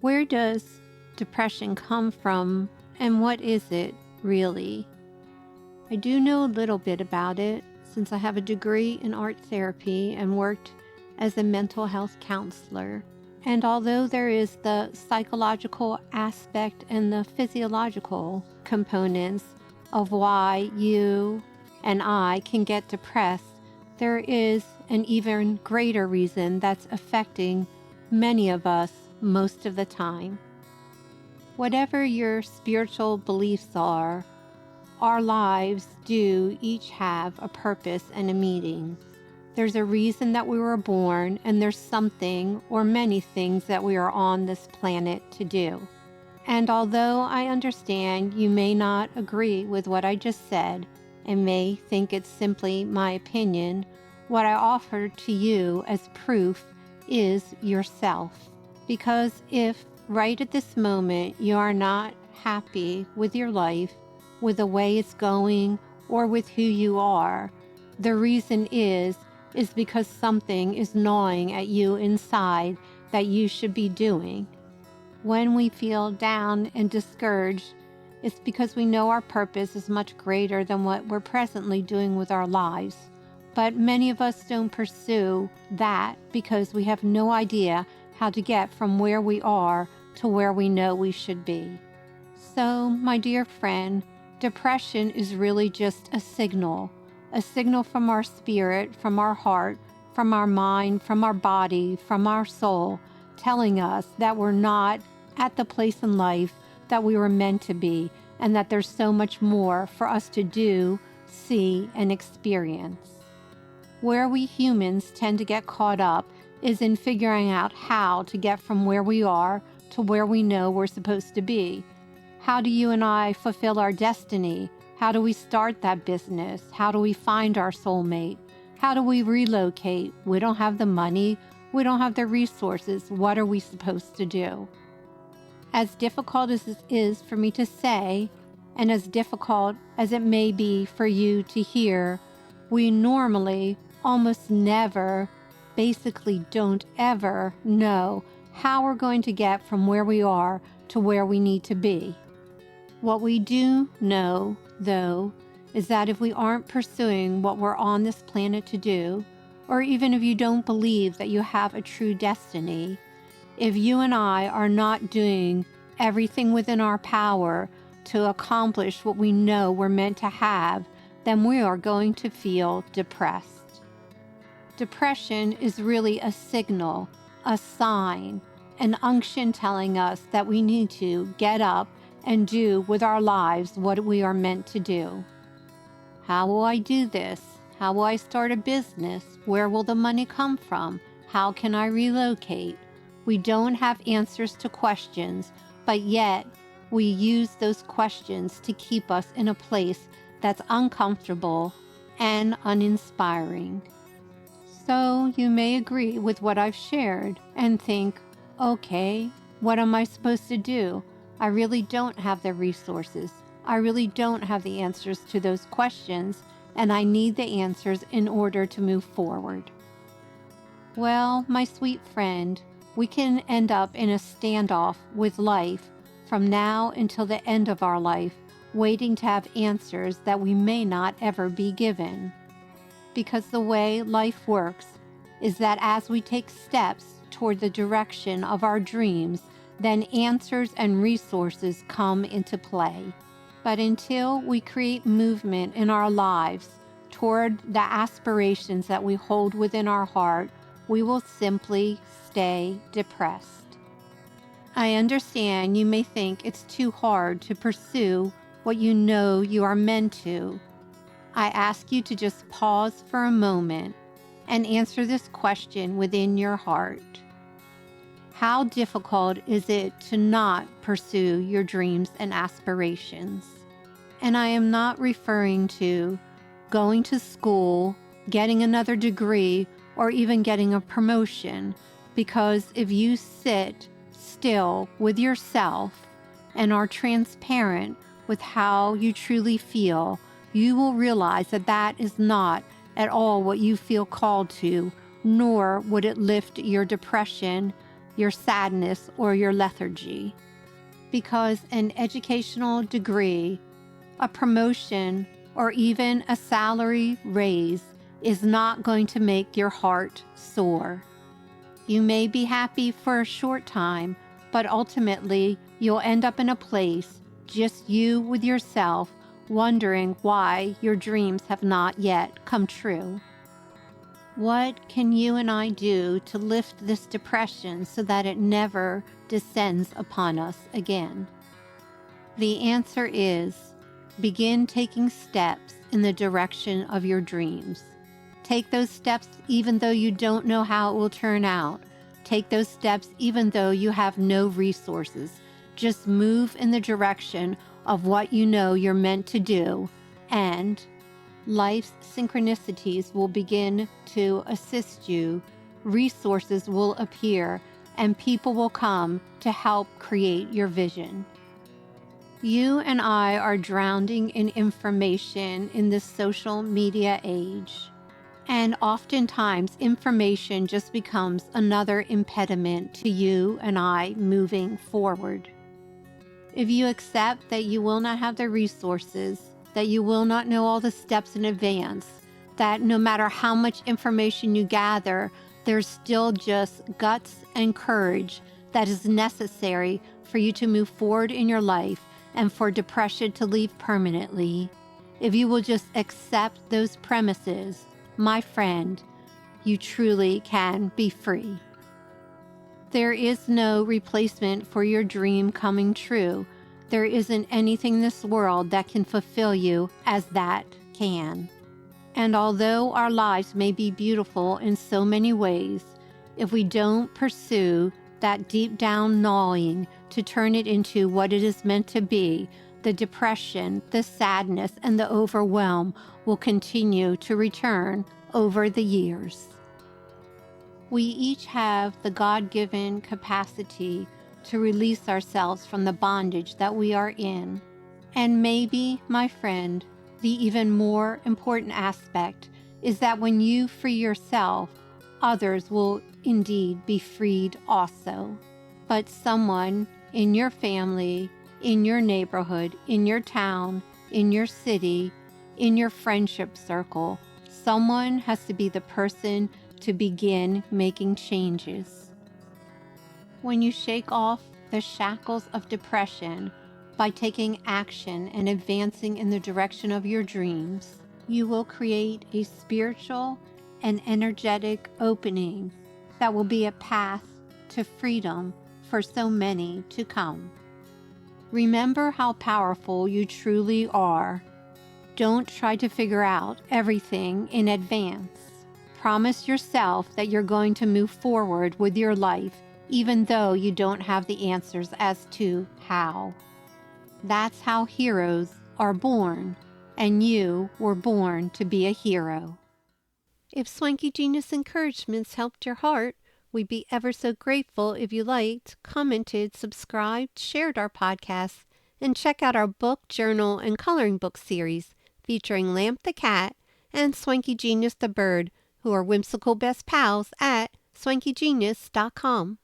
Where does depression come from, and what is it really? I do know a little bit about it since I have a degree in art therapy and worked as a mental health counselor. And although there is the psychological aspect and the physiological components of why you and I can get depressed, there is an even greater reason that's affecting many of us most of the time. Whatever your spiritual beliefs are, our lives do each have a purpose and a meaning. There's a reason that we were born, and there's something or many things that we are on this planet to do. And although I understand you may not agree with what I just said and may think it's simply my opinion, what I offer to you as proof is yourself. Because if right at this moment you are not happy with your life, with the way it's going, or with who you are, the reason is because something is gnawing at you inside that you should be doing. When we feel down and discouraged, it's because we know our purpose is much greater than what we're presently doing with our lives. But many of us don't pursue that because we have no idea how to get from where we are to where we know we should be. So, my dear friend, depression is really just a signal from our spirit, from our heart, from our mind, from our body, from our soul, telling us that we're not at the place in life that we were meant to be, and that there's so much more for us to do, see, and experience. Where we humans tend to get caught up is in figuring out how to get from where we are to where we know we're supposed to be. How do you and I fulfill our destiny? How do we start that business? How do we find our soulmate? How do we relocate? We don't have the money. We don't have the resources. What are we supposed to do? As difficult as this is for me to say, and as difficult as it may be for you to hear, we normally almost never, basically don't ever know how we're going to get from where we are to where we need to be. What we do know, though, is that if we aren't pursuing what we're on this planet to do, or even if you don't believe that you have a true destiny, if you and I are not doing everything within our power to accomplish what we know we're meant to have, then we are going to feel depressed. Depression is really a signal, a sign, an unction telling us that we need to get up and do with our lives what we are meant to do. How will I do this? How will I start a business? Where will the money come from? How can I relocate? We don't have answers to questions, but yet we use those questions to keep us in a place that's uncomfortable and uninspiring. So you may agree with what I've shared and think, okay, what am I supposed to do? I really don't have the resources. I really don't have the answers to those questions, and I need the answers in order to move forward. Well, my sweet friend, we can end up in a standoff with life from now until the end of our life, waiting to have answers that we may not ever be given. Because the way life works is that as we take steps toward the direction of our dreams, then answers and resources come into play. But until we create movement in our lives toward the aspirations that we hold within our heart, we will simply stay depressed. I understand you may think it's too hard to pursue what you know you are meant to. I ask you to just pause for a moment and answer this question within your heart. How difficult is it to not pursue your dreams and aspirations? And I am not referring to going to school, getting another degree, or even getting a promotion, because if you sit still with yourself and are transparent with how you truly feel, you will realize that that is not at all what you feel called to, nor would it lift your depression, your sadness, or your lethargy. Because an educational degree, a promotion, or even a salary raise is not going to make your heart soar. You may be happy for a short time, but ultimately you'll end up in a place, just you with yourself, wondering why your dreams have not yet come true. What can you and I do to lift this depression so that it never descends upon us again? The answer is, begin taking steps in the direction of your dreams. Take those steps even though you don't know how it will turn out. Take those steps even though you have no resources. Just move in the direction of what you know you're meant to do, and life's synchronicities will begin to assist you. Resources will appear, and people will come to help create your vision. You and I are drowning in information in this social media age. And oftentimes, information just becomes another impediment to you and I moving forward. If you accept that you will not have the resources, that you will not know all the steps in advance, that no matter how much information you gather, there's still just guts and courage that is necessary for you to move forward in your life and for depression to leave permanently. If you will just accept those premises, my friend, you truly can be free. There is no replacement for your dream coming true. There isn't anything in this world that can fulfill you as that can. And although our lives may be beautiful in so many ways, if we don't pursue that deep down gnawing to turn it into what it is meant to be, the depression, the sadness, and the overwhelm will continue to return over the years. We each have the God-given capacity to release ourselves from the bondage that we are in. And maybe, my friend, the even more important aspect is that when you free yourself, others will indeed be freed also. But someone in your family, in your neighborhood, in your town, in your city, in your friendship circle, someone has to be the person to begin making changes. When you shake off the shackles of depression by taking action and advancing in the direction of your dreams, you will create a spiritual and energetic opening that will be a path to freedom for so many to come. Remember how powerful you truly are. Don't try to figure out everything in advance. Promise yourself that you're going to move forward with your life, even though you don't have the answers as to how. That's how heroes are born, and you were born to be a hero. If Swanky Genius encouragements helped your heart, we'd be ever so grateful if you liked, commented, subscribed, shared our podcast, and check out our book, journal, and coloring book series featuring Lamp the cat and Swanky Genius the bird, who are whimsical best pals at swankygenius.com.